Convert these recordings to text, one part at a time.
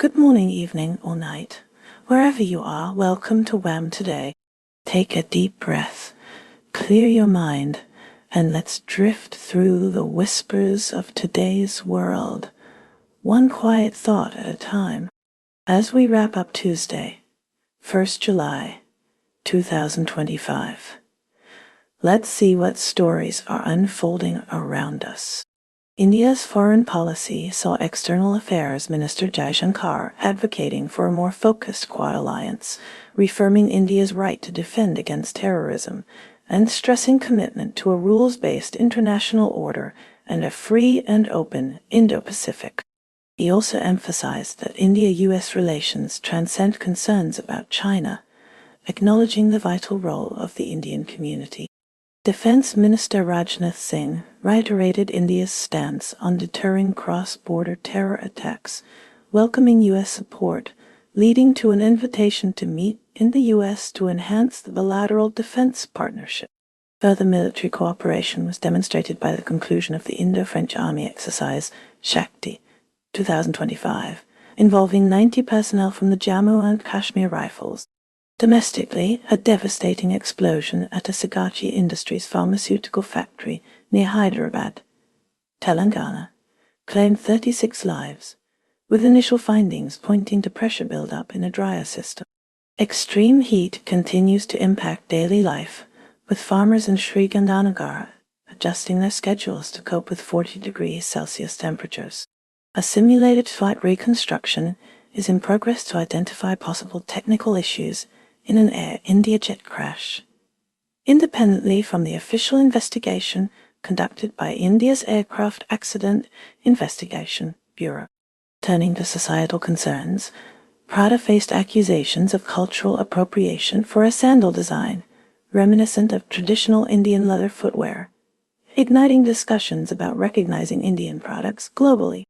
Good morning, evening, or night. Wherever you are, welcome to WHAM today. Take a deep breath, clear your mind, and let's drift through the whispers of today's world, one quiet thought at a time. As we wrap up Tuesday, 1st July, 2025, let's see what stories are unfolding around us. India's foreign policy saw External Affairs Minister Jaishankar advocating for a more focused Quad alliance, reaffirming India's right to defend against terrorism, and stressing commitment to a rules-based international order and a free and open Indo-Pacific. He also emphasized that India-US relations transcend concerns about China, acknowledging the vital role of the Indian community. Defense Minister Rajnath Singh reiterated India's stance on deterring cross-border terror attacks, welcoming U.S. support, leading to an invitation to meet in the U.S. to enhance the bilateral defense partnership. Further military cooperation was demonstrated by the conclusion of the Indo-French Army exercise Shakti 2025, involving 90 personnel from the Jammu and Kashmir Rifles. Domestically, a devastating explosion at a Sagachi Industries pharmaceutical factory near Hyderabad, Telangana, claimed 36 lives, with initial findings pointing to pressure buildup in a dryer system. Extreme heat continues to impact daily life, with farmers in Sri Gandhanagar adjusting their schedules to cope with 40 degrees Celsius temperatures. A simulated flight reconstruction is in progress to identify possible technical issues in an Air India jet crash. Independently from the official investigation conducted by India's Aircraft Accident Investigation Bureau. Turning to societal concerns, Prada faced accusations of cultural appropriation for a sandal design, reminiscent of traditional Indian leather footwear, igniting discussions about recognizing Indian products globally.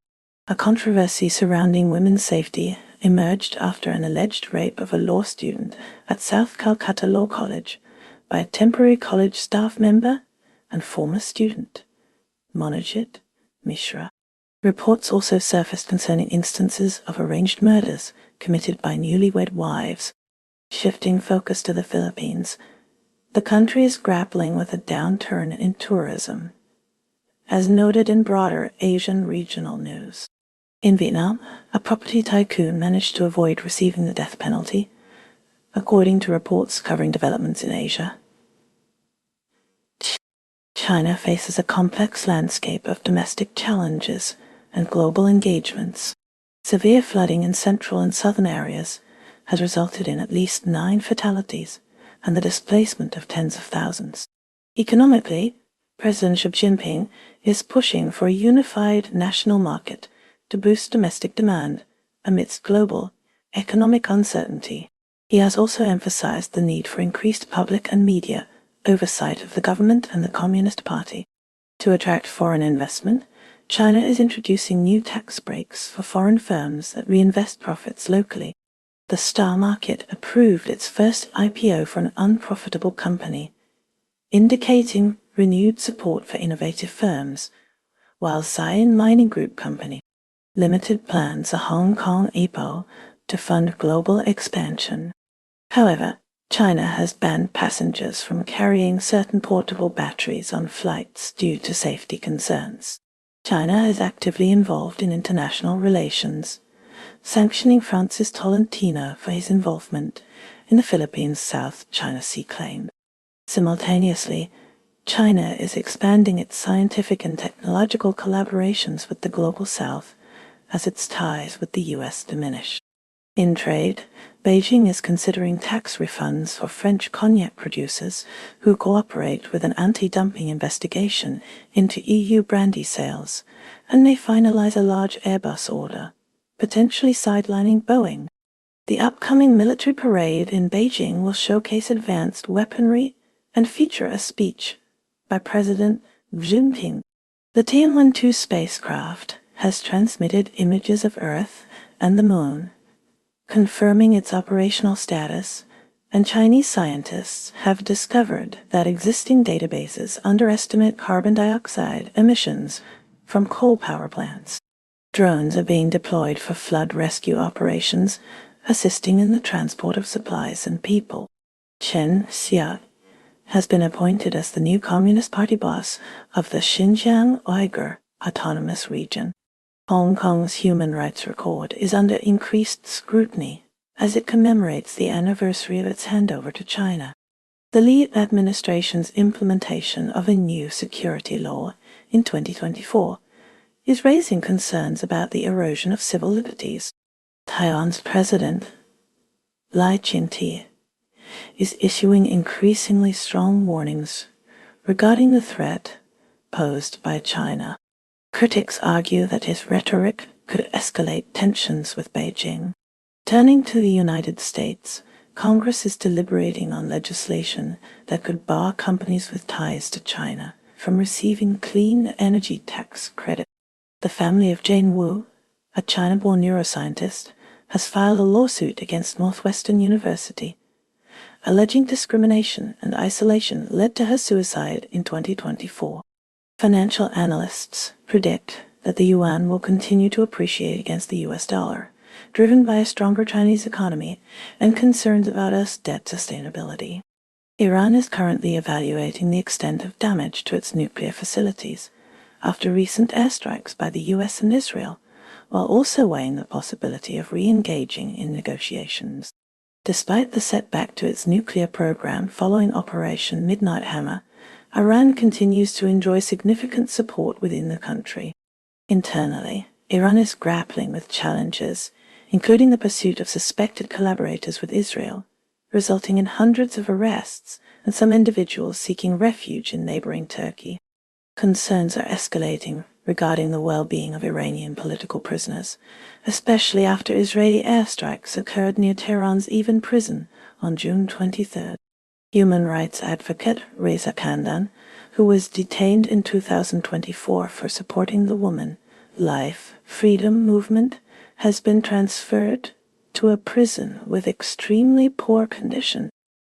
A controversy surrounding women's safety emerged after an alleged rape of a law student at South Calcutta Law College by a temporary college staff member and former student, Monojit Mishra. Reports also surfaced concerning instances of arranged murders committed by newlywed wives. Shifting focus to the Philippines, the country is grappling with a downturn in tourism, as noted in broader Asian regional news. In Vietnam, a property tycoon managed to avoid receiving the death penalty, according to reports covering developments in Asia. China faces a complex landscape of domestic challenges and global engagements. Severe flooding in central and southern areas has resulted in at least 9 fatalities and the displacement of tens of thousands. Economically, President Xi Jinping is pushing for a unified national market to boost domestic demand amidst global economic uncertainty. He has also emphasized the need for increased public and media oversight of the government and the Communist Party. To attract foreign investment, China is introducing new tax breaks for foreign firms that reinvest profits locally. The Star Market approved its first IPO for an unprofitable company, indicating renewed support for innovative firms, while Zion Mining Group Company Limited plans a Hong Kong IPO to fund global expansion. However, China has banned passengers from carrying certain portable batteries on flights due to safety concerns. China is actively involved in international relations, sanctioning Francis Tolentino for his involvement in the Philippines' South China Sea claim. Simultaneously, China is expanding its scientific and technological collaborations with the Global South as its ties with the U.S. diminish. In trade, Beijing is considering tax refunds for French cognac producers who cooperate with an anti-dumping investigation into EU brandy sales and may finalize a large Airbus order, potentially sidelining Boeing. The upcoming military parade in Beijing will showcase advanced weaponry and feature a speech by President Xi Jinping. The Tianwen-2 spacecraft has transmitted images of Earth and the Moon, confirming its operational status, and Chinese scientists have discovered that existing databases underestimate carbon dioxide emissions from coal power plants. Drones are being deployed for flood rescue operations, assisting in the transport of supplies and people. Chen Xia has been appointed as the new Communist Party boss of the Xinjiang Uyghur Autonomous Region. Hong Kong's human rights record is under increased scrutiny as it commemorates the anniversary of its handover to China. The Lee administration's implementation of a new security law in 2024 is raising concerns about the erosion of civil liberties. Taiwan's president, Lai Ching-te, is issuing increasingly strong warnings regarding the threat posed by China. Critics argue that his rhetoric could escalate tensions with Beijing. Turning to the United States, Congress is deliberating on legislation that could bar companies with ties to China from receiving clean energy tax credit. The family of Jane Wu, a China-born neuroscientist, has filed a lawsuit against Northwestern University, alleging discrimination and isolation led to her suicide in 2024. Financial analysts predict that the yuan will continue to appreciate against the US dollar, driven by a stronger Chinese economy and concerns about its debt sustainability. Iran is currently evaluating the extent of damage to its nuclear facilities after recent airstrikes by the US and Israel, while also weighing the possibility of re-engaging in negotiations. Despite the setback to its nuclear program following Operation Midnight Hammer, Iran continues to enjoy significant support within the country. Internally, Iran is grappling with challenges, including the pursuit of suspected collaborators with Israel, resulting in hundreds of arrests and some individuals seeking refuge in neighboring Turkey. Concerns are escalating regarding the well-being of Iranian political prisoners, especially after Israeli airstrikes occurred near Tehran's Evin prison on June 23. Human rights advocate Reza Khandan, who was detained in 2024 for supporting the Woman, Life, Freedom movement, has been transferred to a prison with extremely poor conditions.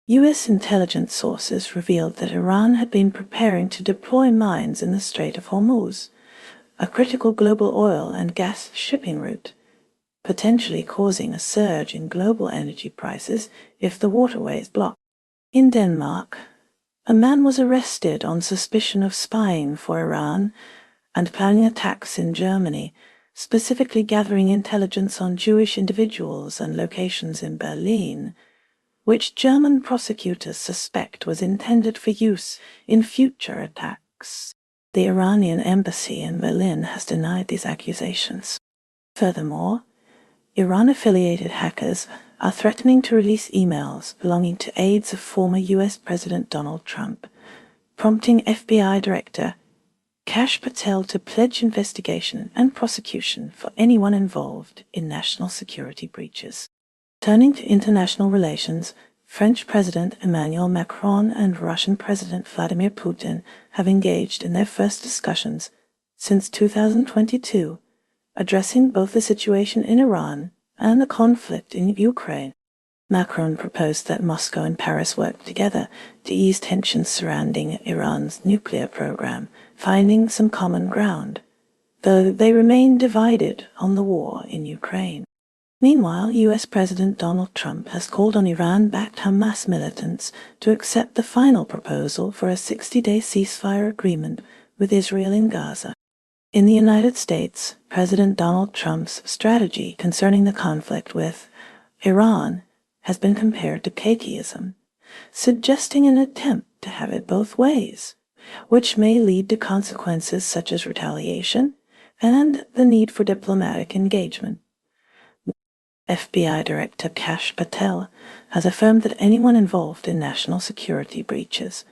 U.S. intelligence sources revealed that Iran had been preparing to deploy mines in the Strait of Hormuz, a critical global oil and gas shipping route, potentially causing a surge in global energy prices if the waterway is blocked. In Denmark, a man was arrested on suspicion of spying for Iran and planning attacks in Germany, specifically gathering intelligence on Jewish individuals and locations in Berlin, which German prosecutors suspect was intended for use in future attacks. The Iranian embassy in Berlin has denied these accusations. Furthermore, Iran-affiliated hackers are threatening to release emails belonging to aides of former U.S. President Donald Trump, prompting FBI Director Kash Patel to pledge investigation and prosecution for anyone involved in national security breaches. Turning to international relations, French President Emmanuel Macron and Russian President Vladimir Putin have engaged in their first discussions since 2022, addressing both the situation in Iran and the conflict in Ukraine. Macron proposed that Moscow and Paris work together to ease tensions surrounding Iran's nuclear program, finding some common ground, though they remain divided on the war in Ukraine. Meanwhile, U.S. President Donald Trump has called on Iran-backed Hamas militants to accept the final proposal for a 60-day ceasefire agreement with Israel in Gaza. In the United States, President Donald Trump's strategy concerning the conflict with Iran has been compared to Keynesianism, suggesting an attempt to have it both ways, which may lead to consequences such as retaliation and the need for diplomatic engagement. FBI Director Kash Patel has affirmed that anyone involved in national security breaches,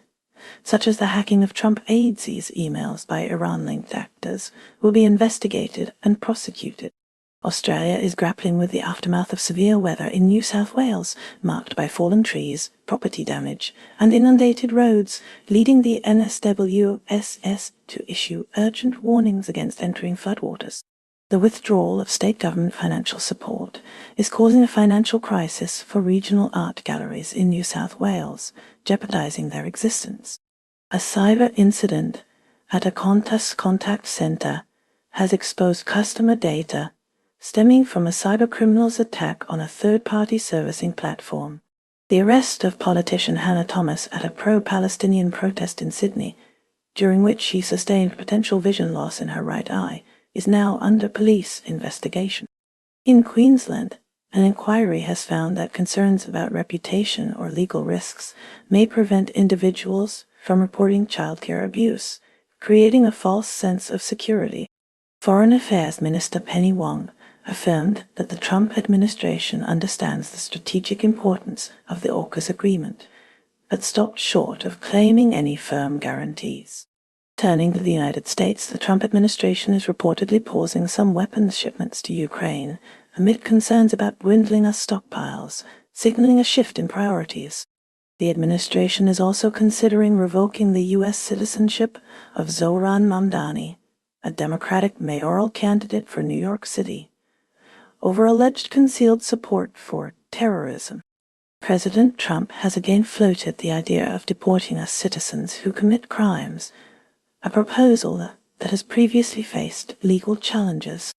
such as the hacking of Trump aides' emails by Iran-linked actors, will be investigated and prosecuted. Australia is grappling with the aftermath of severe weather in New South Wales, marked by fallen trees, property damage, and inundated roads, leading the NSWSS to issue urgent warnings against entering floodwaters. The withdrawal of state government financial support is causing a financial crisis for regional art galleries in New South Wales, jeopardizing their existence. A cyber incident at a Qantas contact center has exposed customer data stemming from a cybercriminal's attack on a third-party servicing platform. The arrest of politician Hannah Thomas at a pro-Palestinian protest in Sydney, during which she sustained potential vision loss in her right eye, is now under police investigation. In Queensland, an inquiry has found that concerns about reputation or legal risks may prevent individuals from reporting childcare abuse, creating a false sense of security. Foreign Affairs Minister Penny Wong affirmed that the Trump administration understands the strategic importance of the AUKUS agreement, but stopped short of claiming any firm guarantees. Turning to the United States, the Trump administration is reportedly pausing some weapons shipments to Ukraine amid concerns about dwindling of stockpiles, signaling a shift in priorities. The administration is also considering revoking the U.S. citizenship of Zohran Mamdani, a Democratic mayoral candidate for New York City, over alleged concealed support for terrorism. President Trump has again floated the idea of deporting U.S. citizens who commit crimes, a proposal that has previously faced legal challenges.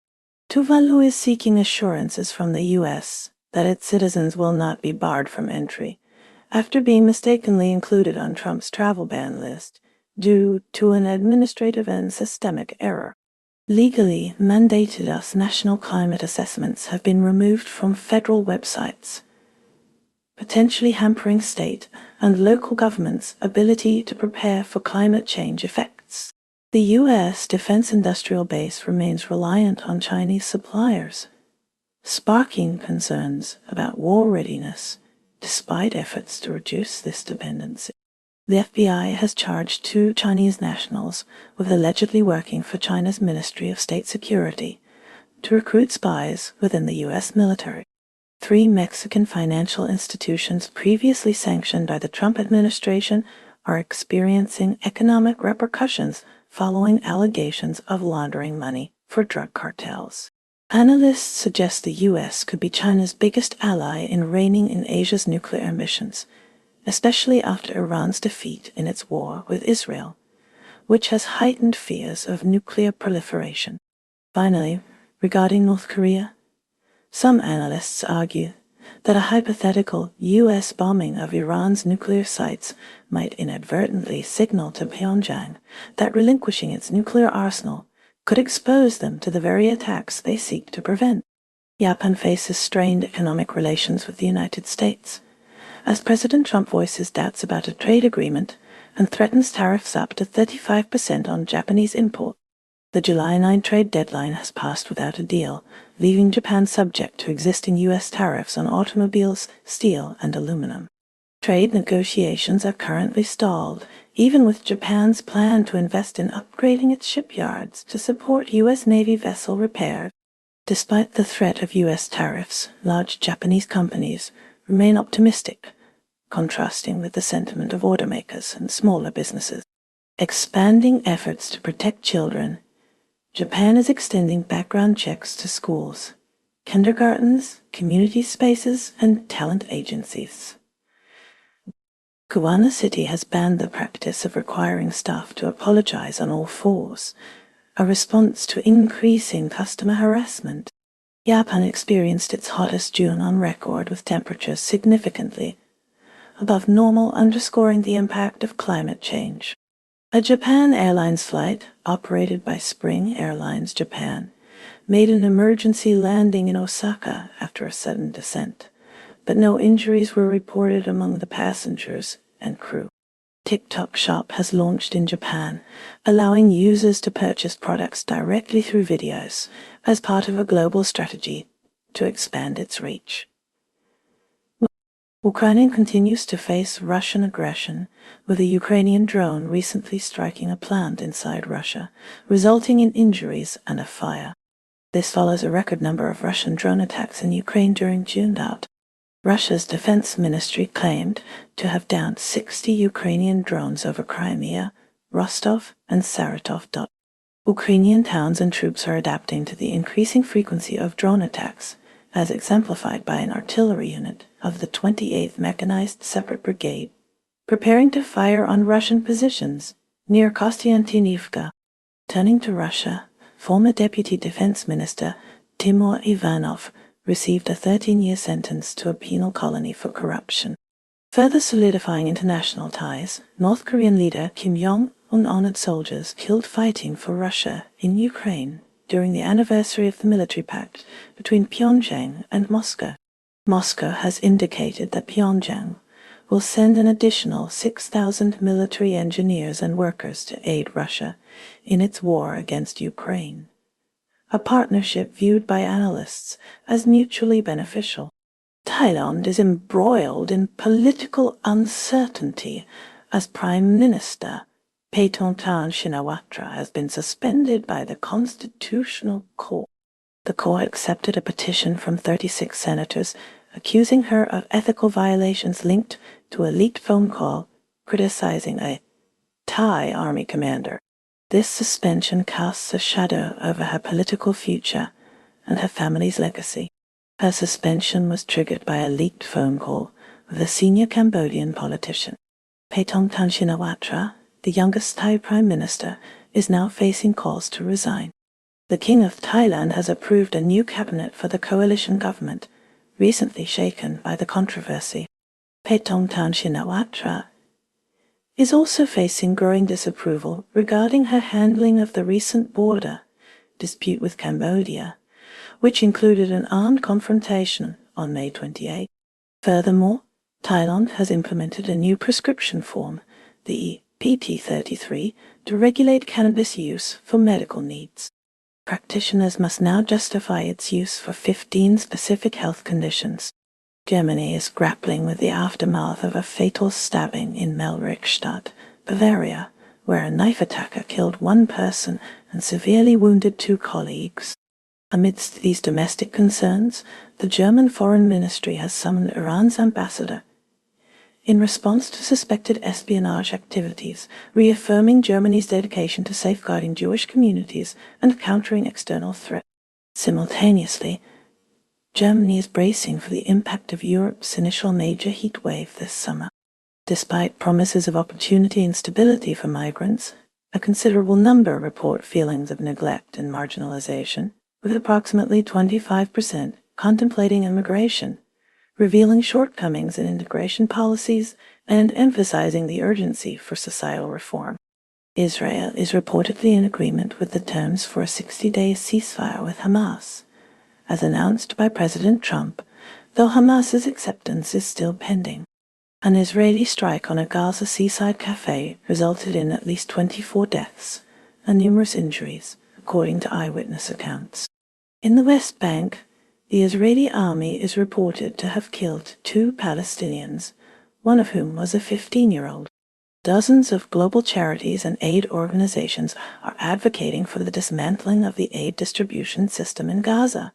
Tuvalu is seeking assurances from the U.S. that its citizens will not be barred from entry, after being mistakenly included on Trump's travel ban list due to an administrative and systemic error. Legally mandated U.S. national climate assessments have been removed from federal websites, potentially hampering state and local governments' ability to prepare for climate change effects. The U.S. defense industrial base remains reliant on Chinese suppliers, sparking concerns about war readiness despite efforts to reduce this dependency. The FBI has charged 2 Chinese nationals with allegedly working for China's Ministry of State Security to recruit spies within the U.S. military. 3 Mexican financial institutions previously sanctioned by the Trump administration are experiencing economic repercussions following allegations of laundering money for drug cartels. Analysts suggest the U.S. could be China's biggest ally in reining in Asia's nuclear ambitions, especially after Iran's defeat in its war with Israel, which has heightened fears of nuclear proliferation. Finally, regarding North Korea, some analysts argue that a hypothetical U.S. bombing of Iran's nuclear sites might inadvertently signal to Pyongyang that relinquishing its nuclear arsenal could expose them to the very attacks they seek to prevent. Japan faces strained economic relations with the United States, as President Trump voices doubts about a trade agreement and threatens tariffs up to 35% on Japanese imports. The July 9 trade deadline has passed without a deal, leaving Japan subject to existing U.S. tariffs on automobiles, steel, and aluminum. Trade negotiations are currently stalled, even with Japan's plan to invest in upgrading its shipyards to support U.S. Navy vessel repairs. Despite the threat of U.S. tariffs, large Japanese companies remain optimistic, contrasting with the sentiment of automakers and smaller businesses. Expanding efforts to protect children, Japan is extending background checks to schools, kindergartens, community spaces, and talent agencies. Guana City has banned the practice of requiring staff to apologize on all fours, a response to increasing customer harassment. Japan experienced its hottest June on record with temperatures significantly above normal, underscoring the impact of climate change. A Japan Airlines flight, operated by Spring Airlines Japan, made an emergency landing in Osaka after a sudden descent, but no injuries were reported among the passengers and crew. TikTok Shop has launched in Japan, allowing users to purchase products directly through videos as part of a global strategy to expand its reach. Ukraine continues to face Russian aggression, with a Ukrainian drone recently striking a plant inside Russia, resulting in injuries and a fire. This follows a record number of Russian drone attacks in Ukraine during June. Russia's defense ministry claimed to have downed 60 Ukrainian drones over Crimea, Rostov, and Saratov. Ukrainian towns and troops are adapting to the increasing frequency of drone attacks, as exemplified by an artillery unit of the 28th Mechanized Separate Brigade, preparing to fire on Russian positions near Kostiantynivka. Turning to Russia, former Deputy Defense Minister Timur Ivanov received a 13-year sentence to a penal colony for corruption. Further solidifying international ties, North Korean leader Kim Jong-un honored soldiers killed fighting for Russia in Ukraine during the anniversary of the military pact between Pyongyang and Moscow. Moscow has indicated that Pyongyang will send an additional 6,000 military engineers and workers to aid Russia in its war against Ukraine, a partnership viewed by analysts as mutually beneficial. Thailand is embroiled in political uncertainty as Prime Minister Paetongtarn Shinawatra has been suspended by the Constitutional Court. The court accepted a petition from 36 senators accusing her of ethical violations linked to a leaked phone call criticizing a Thai army commander. This suspension casts a shadow over her political future and her family's legacy. Her suspension was triggered by a leaked phone call with a senior Cambodian politician. Paetongtarn Shinawatra, the youngest Thai prime minister, is now facing calls to resign. The King of Thailand has approved a new cabinet for the coalition government, recently shaken by the controversy. Paetongtarn Shinawatra is also facing growing disapproval regarding her handling of the recent border dispute with Cambodia, which included an armed confrontation on May 28. Furthermore, Thailand has implemented a new prescription form, the PT-33, to regulate cannabis use for medical needs. Practitioners must now justify its use for 15 specific health conditions. Germany is grappling with the aftermath of a fatal stabbing in Melrichstadt, Bavaria, where a knife attacker killed one person and severely wounded 2 colleagues. Amidst these domestic concerns, the German Foreign Ministry has summoned Iran's ambassador in response to suspected espionage activities, reaffirming Germany's dedication to safeguarding Jewish communities and countering external threats. Simultaneously, Germany is bracing for the impact of Europe's initial major heat wave this summer. Despite promises of opportunity and stability for migrants, a considerable number report feelings of neglect and marginalization, with approximately 25% contemplating immigration, revealing shortcomings in integration policies and emphasizing the urgency for societal reform. Israel is reportedly in agreement with the terms for a 60-day ceasefire with Hamas, as announced by President Trump, though Hamas's acceptance is still pending. An Israeli strike on a Gaza seaside cafe resulted in at least 24 deaths and numerous injuries, according to eyewitness accounts. In the West Bank, the Israeli army is reported to have killed 2 Palestinians, one of whom was a 15-year-old. Dozens of global charities and aid organizations are advocating for the dismantling of the aid distribution system in Gaza,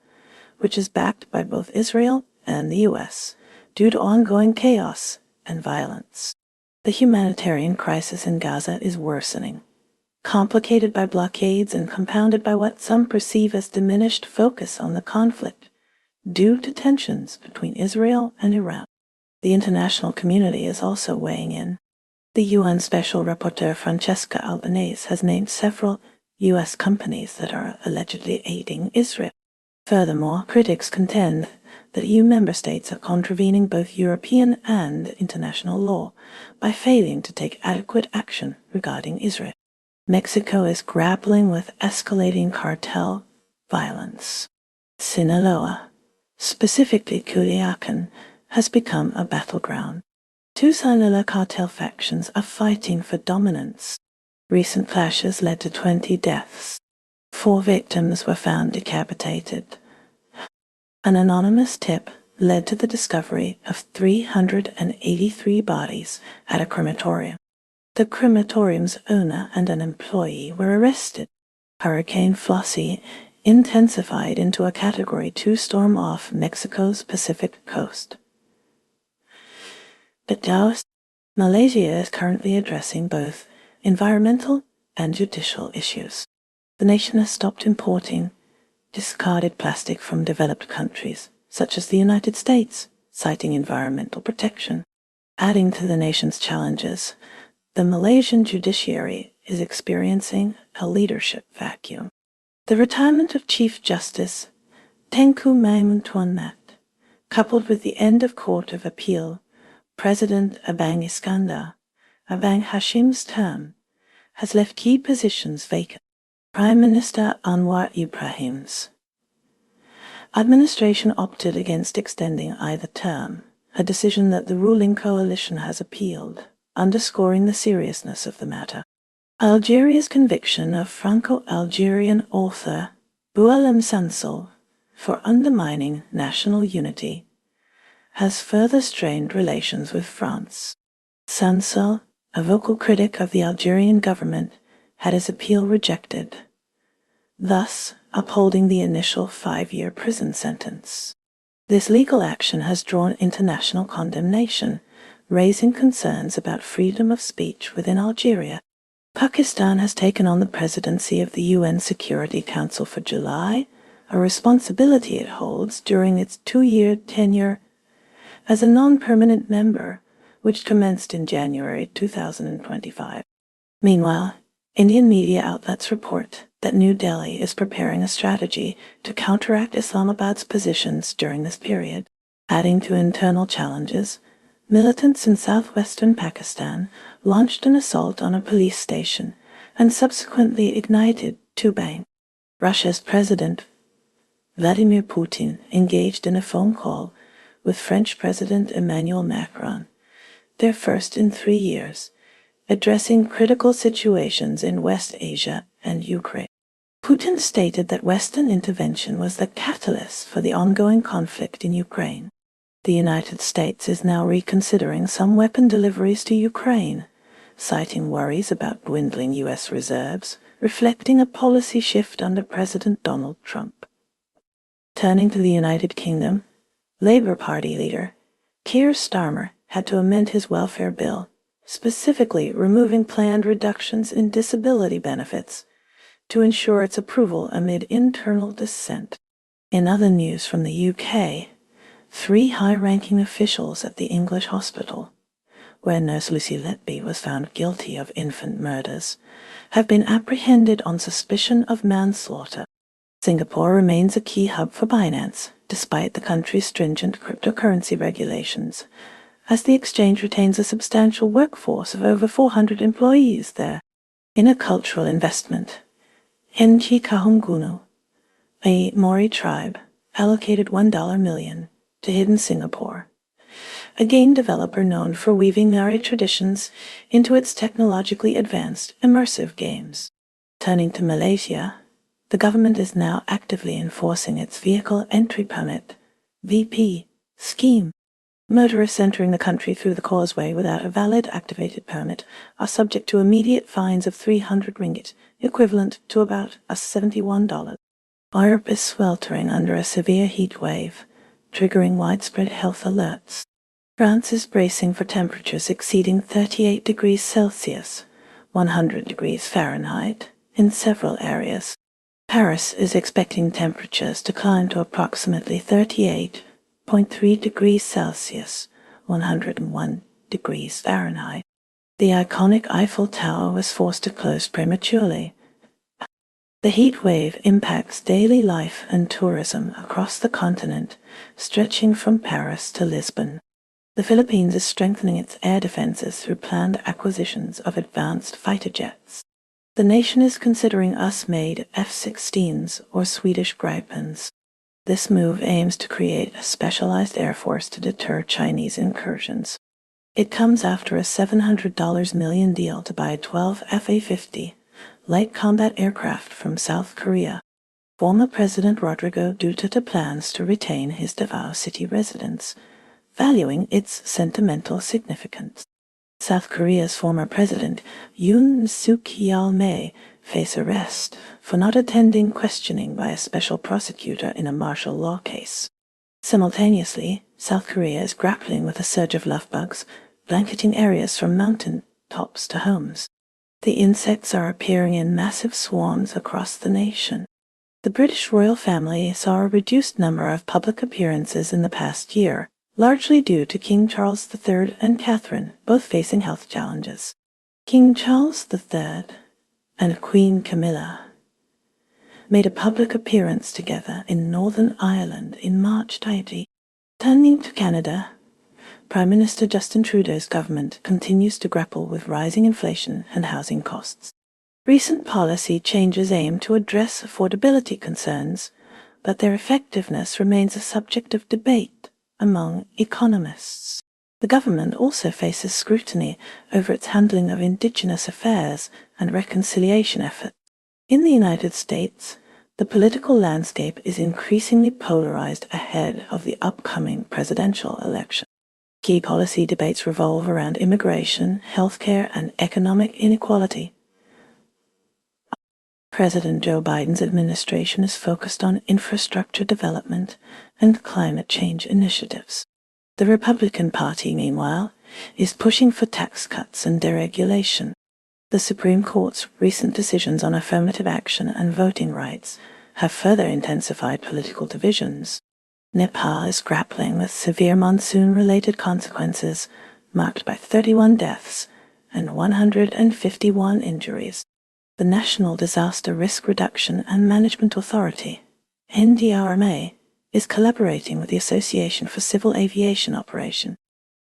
which is backed by both Israel and the U.S., due to ongoing chaos and violence. The humanitarian crisis in Gaza is worsening, complicated by blockades and compounded by what some perceive as diminished focus on the conflict, due to tensions between Israel and Iran. The international community is also weighing in. The UN Special Rapporteur Francesca Albanese has named several U.S. companies that are allegedly aiding Israel. Furthermore, critics contend that EU member states are contravening both European and international law by failing to take adequate action regarding Israel. Mexico is grappling with escalating cartel violence. Sinaloa, specifically Culiacan, has become a battleground. 2 Sinaloa cartel factions are fighting for dominance. Recent clashes led to 20 deaths. 4 victims were found decapitated. An anonymous tip led to the discovery of 383 bodies at a crematorium. The crematorium's owner and an employee were arrested. Hurricane Flossie intensified into a Category 2 storm off Mexico's Pacific coast. But Malaysia is currently addressing both environmental and judicial issues. The nation has stopped importing discarded plastic from developed countries, such as the United States, citing environmental protection. Adding to the nation's challenges, the Malaysian judiciary is experiencing a leadership vacuum. The retirement of Chief Justice Tengku Maimon, coupled with the end of Court of Appeal President Abang Hashim's term, has left key positions vacant. Prime Minister Anwar Ibrahim's administration opted against extending either term, a decision that the ruling coalition has appealed, underscoring the seriousness of the matter. Algeria's conviction of Franco-Algerian author Boualem Sansal for undermining national unity has further strained relations with France. Sansal, a vocal critic of the Algerian government, had his appeal rejected, thus upholding the initial 5-year prison sentence. This legal action has drawn international condemnation, raising concerns about freedom of speech within Algeria. Pakistan has taken on the presidency of the UN Security Council for July, a responsibility it holds during its 2-year tenure as a non-permanent member, which commenced in January 2025. Meanwhile, Indian media outlets report that New Delhi is preparing a strategy to counteract Islamabad's positions during this period. Adding to internal challenges, militants in southwestern Pakistan launched an assault on a police station and subsequently ignited 2 banks. Russia's President Vladimir Putin engaged in a phone call with French President Emmanuel Macron, their first in 3 years, addressing critical situations in West Asia and Ukraine. Putin stated that Western intervention was the catalyst for the ongoing conflict in Ukraine. The United States is now reconsidering some weapon deliveries to Ukraine, citing worries about dwindling U.S. reserves, reflecting a policy shift under President Donald Trump. Turning to the United Kingdom, Labour Party leader Keir Starmer had to amend his welfare bill, specifically removing planned reductions in disability benefits, to ensure its approval amid internal dissent. In other news from the UK, 3 high-ranking officials at the English hospital, where nurse Lucy Letby was found guilty of infant murders, have been apprehended on suspicion of manslaughter. Singapore remains a key hub for Binance, despite the country's stringent cryptocurrency regulations, as the exchange retains a substantial workforce of over 400 employees there. In a cultural investment, Nji Kahungunu, a Maori tribe, allocated $1 million to Hidden Singapore, a game developer known for weaving Maori traditions into its technologically advanced, immersive games. Turning to Malaysia, the government is now actively enforcing its Vehicle Entry Permit (VP) scheme. Motorists entering the country through the causeway without a valid activated permit are subject to immediate fines of 300 ringgit, equivalent to about $71. Europe is sweltering under a severe heat wave, triggering widespread health alerts. France is bracing for temperatures exceeding 38 degrees Celsius, 100 degrees Fahrenheit, in several areas. Paris is expecting temperatures to climb to approximately 38.3 degrees Celsius, 101 degrees Fahrenheit. The iconic Eiffel Tower was forced to close prematurely. The heat wave impacts daily life and tourism across the continent, stretching from Paris to Lisbon. The Philippines is strengthening its air defenses through planned acquisitions of advanced fighter jets. The nation is considering US-made F-16s or Swedish Gripens. This move aims to create a specialized air force to deter Chinese incursions. It comes after a $700 million deal to buy 12 F-A-50 light combat aircraft from South Korea. Former President Rodrigo Duterte plans to retain his Davao City residence, valuing its sentimental significance. South Korea's former president, Yoon Suk-yeol may face arrest for not attending questioning by a special prosecutor in a martial law case. Simultaneously, South Korea is grappling with a surge of love bugs, blanketing areas from mountain tops to homes. The insects are appearing in massive swarms across the nation. The British royal family saw a reduced number of public appearances in the past year, largely due to King Charles III and Catherine both facing health challenges. King Charles III and Queen Camilla made a public appearance together in Northern Ireland in March 2020. Turning to Canada, Prime Minister Justin Trudeau's government continues to grapple with rising inflation and housing costs. Recent policy changes aim to address affordability concerns, but their effectiveness remains a subject of debate among economists. The government also faces scrutiny over its handling of Indigenous affairs and reconciliation efforts. In the United States, the political landscape is increasingly polarized ahead of the upcoming presidential election. Key policy debates revolve around immigration, healthcare, and economic inequality. President Joe Biden's administration is focused on infrastructure development and climate change initiatives. The Republican Party, meanwhile, is pushing for tax cuts and deregulation. The Supreme Court's recent decisions on affirmative action and voting rights have further intensified political divisions. Nepal is grappling with severe monsoon-related consequences, marked by 31 deaths and 151 injuries. The National Disaster Risk Reduction and Management Authority, NDRMA, is collaborating with the Association for Civil Aviation Operation.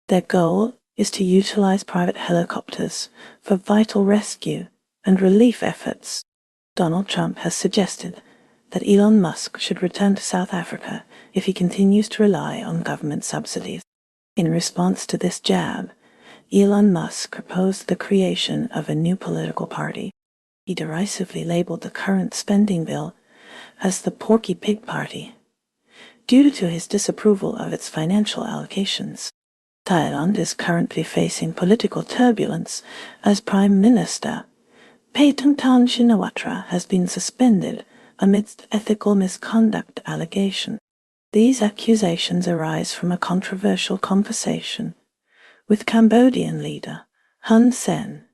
Their goal is to utilize private helicopters for vital rescue and relief efforts. Donald Trump has suggested that Elon Musk should return to South Africa if he continues to rely on government subsidies. In response to this jab, Elon Musk proposed the creation of a new political party. He derisively labeled the current spending bill as the Porky Pig Party, due to his disapproval of its financial allocations. Thailand is currently facing political turbulence as Prime Minister Paetongtarn Shinawatra has been suspended amidst ethical misconduct allegations. These accusations arise from a controversial conversation with Cambodian leader Hun Sen.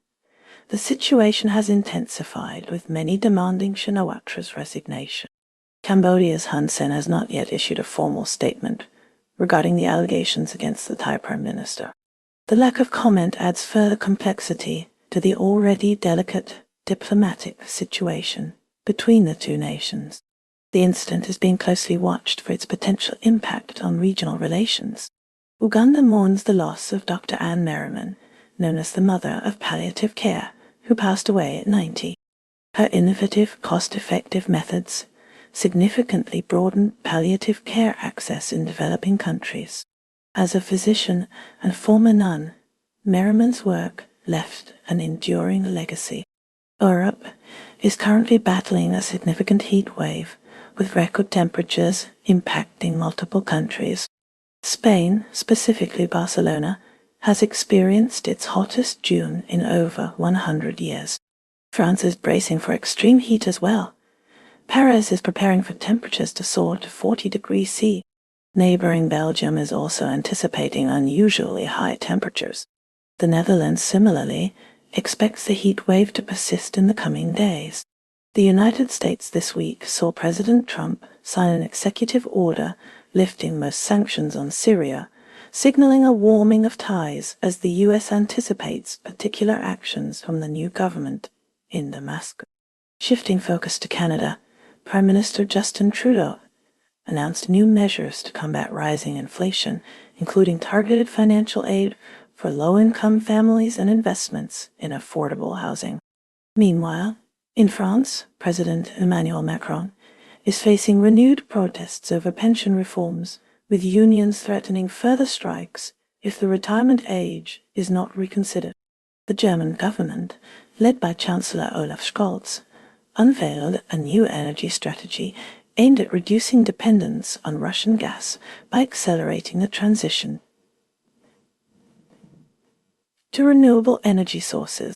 The situation has intensified, with many demanding Shinawatra's resignation. Cambodia's Hun Sen has not yet issued a formal statement regarding the allegations against the Thai Prime Minister. The lack of comment adds further complexity to the already delicate diplomatic situation between the two nations. The incident is being closely watched for its potential impact on regional relations. Uganda mourns the loss of Dr. Anne Merriman, known as the mother of palliative care, who passed away at 90. Her innovative, cost-effective methods significantly broadened palliative care access in developing countries. As a physician and former nun, Merriman's work left an enduring legacy. Europe is currently battling a significant heat wave, with record temperatures impacting multiple countries. Spain, specifically Barcelona, has experienced its hottest June in over 100 years. France is bracing for extreme heat as well. Paris is preparing for temperatures to soar to 40 degrees C. Neighboring Belgium is also anticipating unusually high temperatures. The Netherlands, similarly, expects the heat wave to persist in the coming days. The United States this week saw President Trump sign an executive order lifting most sanctions on Syria, signaling a warming of ties as the U.S. anticipates particular actions from the new government in Damascus. Shifting focus to Canada, Prime Minister Justin Trudeau announced new measures to combat rising inflation, including targeted financial aid for low-income families and investments in affordable housing. Meanwhile, in France, President Emmanuel Macron is facing renewed protests over pension reforms, with unions threatening further strikes if the retirement age is not reconsidered. The German government, led by Chancellor Olaf Scholz, unveiled a new energy strategy aimed at reducing dependence on Russian gas by accelerating the transition to renewable energy sources.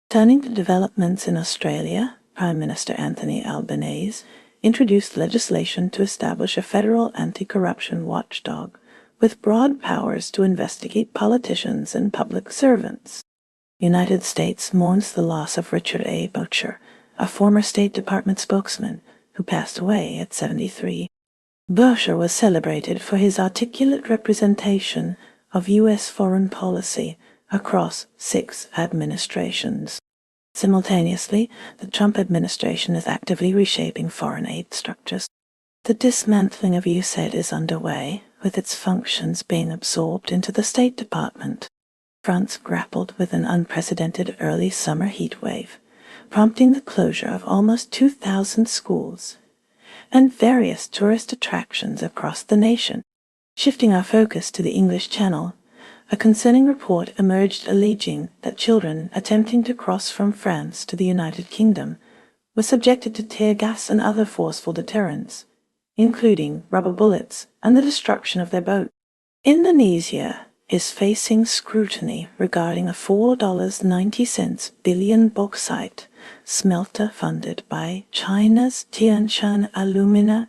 Turning to developments in Australia, Prime Minister Anthony Albanese introduced legislation to establish a federal anti-corruption watchdog with broad powers to investigate politicians and public servants. United States mourns the loss of Richard A. Boucher, a former State Department spokesman who passed away at 73. Boucher was celebrated for his articulate representation of U.S. foreign policy across 6 administrations. Simultaneously, the Trump administration is actively reshaping foreign aid structures. The dismantling of USAID is underway, with its functions being absorbed into the State Department. France grappled with an unprecedented early summer heat wave, prompting the closure of almost 2,000 schools and various tourist attractions across the nation. Shifting our focus to the English Channel, a concerning report emerged alleging that children attempting to cross from France to the United Kingdom were subjected to tear gas and other forceful deterrents, including rubber bullets and the destruction of their boat. Indonesia is facing scrutiny regarding a $4.90 billion bauxite smelter funded by China's Tianshan Alumina,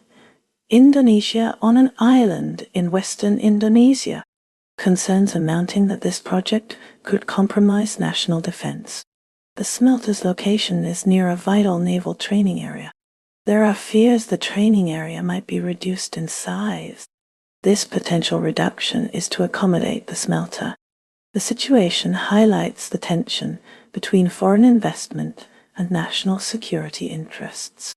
Indonesia on an island in western Indonesia. Concerns are mounting that this project could compromise national defense. The smelter's location is near a vital naval training area. There are fears the training area might be reduced in size. This potential reduction is to accommodate the smelter. The situation highlights the tension between foreign investment and national security interests.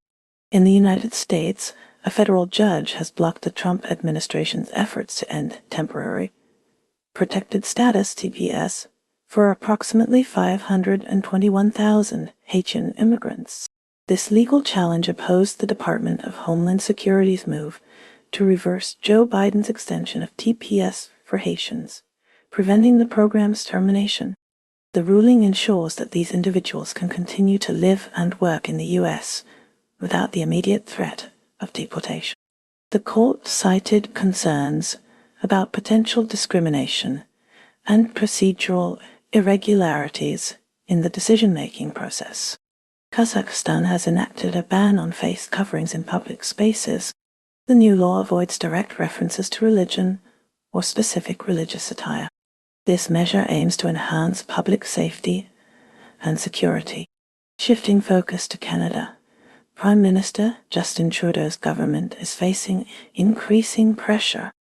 In the United States, a federal judge has blocked the Trump administration's efforts to end temporary protected status (TPS) for approximately 521,000 Haitian immigrants. This legal challenge opposed the Department of Homeland Security's move to reverse Joe Biden's extension of TPS for Haitians, preventing the program's termination. The ruling ensures that these individuals can continue to live and work in the U.S. without the immediate threat of deportation. The court cited concerns about potential discrimination and procedural irregularities in the decision-making process. Kazakhstan has enacted a ban on face coverings in public spaces. The new law avoids direct references to religion or specific religious attire. This measure aims to enhance public safety and security. Shifting focus to Canada, Prime Minister Justin Trudeau's government is facing increasing pressure.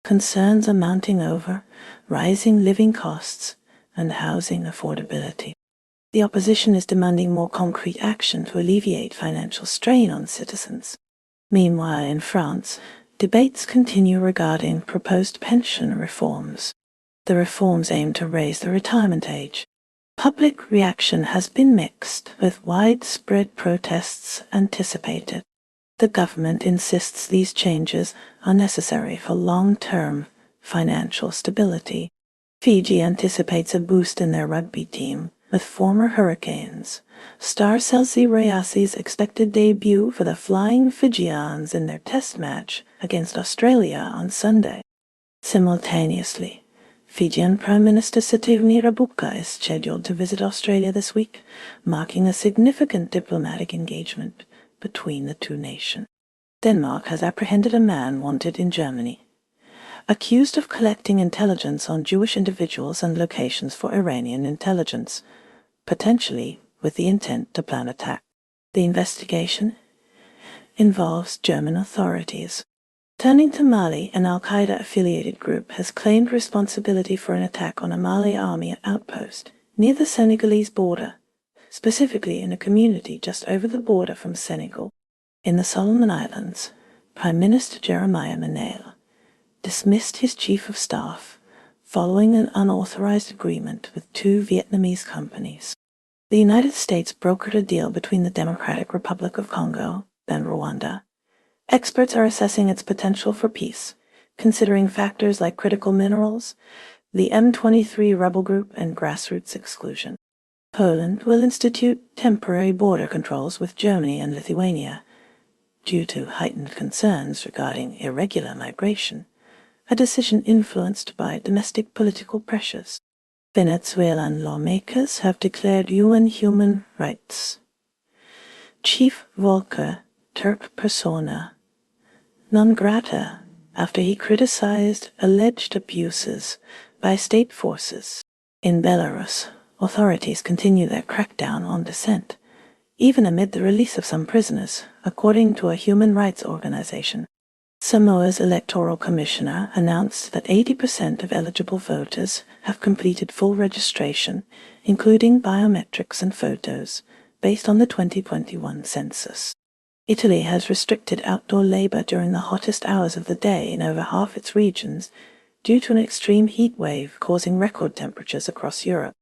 Concerns are mounting over rising living costs and housing affordability. The opposition is demanding more concrete action to alleviate financial strain on citizens. Meanwhile, in France, debates continue regarding proposed pension reforms. The reforms aim to raise the retirement age. Public reaction has been mixed, with widespread protests anticipated. The government insists these changes are necessary for long-term financial stability. Fiji anticipates a boost in their rugby team, with former Hurricanes star Chelsea Rayasi's expected debut for the Flying Fijians in their test match against Australia on Sunday. Simultaneously, Fijian Prime Minister Sitiveni Rabuka is scheduled to visit Australia this week, marking a significant diplomatic engagement between the two nations. Denmark has apprehended a man wanted in Germany, accused of collecting intelligence on Jewish individuals and locations for Iranian intelligence, potentially with the intent to plan attack. The investigation involves German authorities. Turning to Mali, an al-Qaeda-affiliated group has claimed responsibility for an attack on a Mali army outpost near the Senegalese border, specifically in a community just over the border from Senegal. In the Solomon Islands, Prime Minister Jeremiah Manel dismissed his chief of staff following an unauthorized agreement with two Vietnamese companies. The United States brokered a deal between the Democratic Republic of Congo and Rwanda. Experts are assessing its potential for peace, considering factors like critical minerals, the M23 rebel group, and grassroots exclusion. Poland will institute temporary border controls with Germany and Lithuania due to heightened concerns regarding irregular migration, a decision influenced by domestic political pressures. Venezuelan lawmakers have declared UN human rights chief Volker Turk persona non grata after he criticized alleged abuses by state forces. In Belarus, authorities continue their crackdown on dissent, even amid the release of some prisoners, according to a human rights organization. Samoa's electoral commissioner announced that 80% of eligible voters have completed full registration, including biometrics and photos, based on the 2021 census. Italy has restricted outdoor labor during the hottest hours of the day in over half its regions due to an extreme heat wave causing record temperatures across Europe.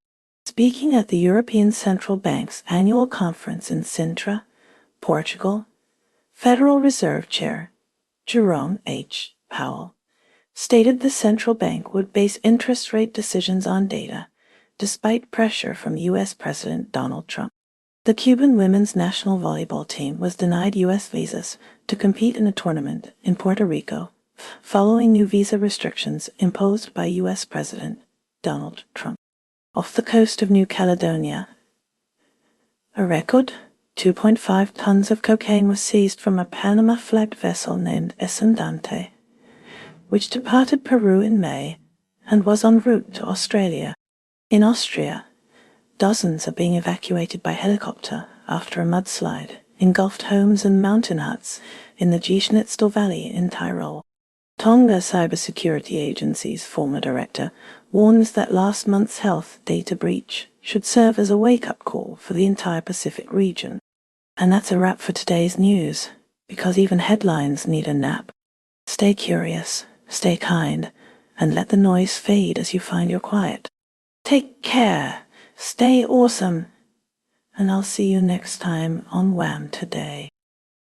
Speaking at the European Central Bank's annual conference in Sintra, Portugal, Federal Reserve Chair Jerome H. Powell stated the central bank would base interest rate decisions on data, despite pressure from U.S. President Donald Trump. The Cuban women's national volleyball team was denied U.S. visas to compete in a tournament in Puerto Rico, following new visa restrictions imposed by U.S. President Donald Trump. Off the coast of New Caledonia, a record 2.5 tons of cocaine was seized from a Panama-flagged vessel named Ascendante, which departed Peru in May and was en route to Australia. In Austria, dozens are being evacuated by helicopter after a mudslide engulfed homes and mountain huts in the Gschnitzel Valley in Tyrol. Tonga Cybersecurity Agency's former director warns that last month's health data breach should serve as a wake-up call for the entire Pacific region. And that's a wrap for today's news, because even headlines need a nap. Stay curious, stay kind, and let the noise fade as you find your quiet. Take care, stay awesome, and I'll see you next time on WHAM Today.